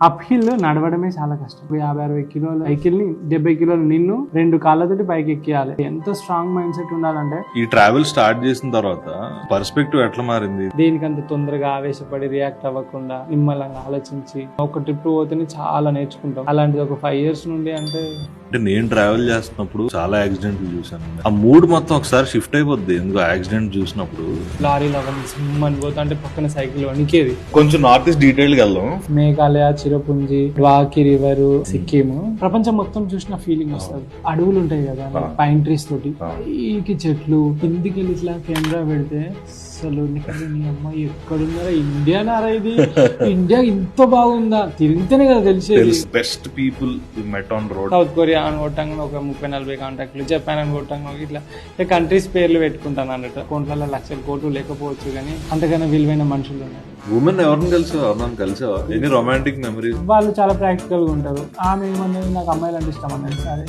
Up hill నడవడమే చాలా కష్టం. 50-60 కిలోల సైకిల్ ని 70 కిలోలు నిన్ను 2 కాళ్ళతోటి పైకి ఎక్కియాలి. ఎంత స్ట్రాంగ్ మైండ్ సెట్ ఉండాలంటే. ఈ ట్రావెల్ స్టార్ట్ చేసిన తర్వాత పర్స్పెక్టివ్ ఎట్లా మారింది? దేనికంత తొందరగా ఆవేశపడి రియాక్ట్ అవ్వకుండా నిమ్మలంగా ఆలోచించి ఒక ట్రిప్ పోతేనే చాలా నేర్చుకుంటాం. అలాంటిది ఒక 5 years నుండి అంటే నేను ట్రావెల్ చేస్తున్నప్పుడు చాలా యాక్సిడెంట్లు చూసాను. ఆ మూడ్ మొత్తం ఒకసారి షిఫ్ట్ అయిపోద్ది. ఎందుకు యాక్సిడెంట్ చూసినప్పుడు లారీలు అవన్నీ సిమ్మని పోతా అంటే పక్కన సైకిల్ వణికేది. కొంచెం నార్త్ ఈస్ట్ డీటెయిల్ గా వెళ్దాం. మేఘాలయ, చిరపుంజి, డ్వాకి రివర్, సిక్కిం, ప్రపంచం మొత్తం చూసిన ఫీలింగ్ వస్తుంది. అడవులు ఉంటాయి కదా, పైన్ ట్రీస్ తోటి, పైకి చెట్లు, కిందికి వెళ్ళి ఇట్లా కెమెరా పెడితే అసలు నీ అమ్మాయి ఎక్కడున్నారా, ఇండియా నారా ఇది, ఇండియా ఇంత బాగుందా, తిరిగితేనే కదా తెలిసేది. Best people met on road. South Korea అని కొట్టంగా ఒక 30-40 కాంటాక్ట్లు, జపాన్ అని కొట్టంగా ఇట్లా కంట్రీస్ పేర్లు పెట్టుకుంటాను అన్నట్టు. అకౌంట్లలో లక్షల కోట్లు లేకపోవచ్చు కానీ అంతకన్నా విలువైన మనుషులు ఉన్నారు. ఉమెన్ ఎవరిని కలిసావా? Any romantic memories? వాళ్ళు చాలా ప్రాక్టికల్ గా ఉంటారు. ఆమె ఏమన్నది, నాకు అమ్మాయిలు అంటే ఇష్టం అన్నది. సరే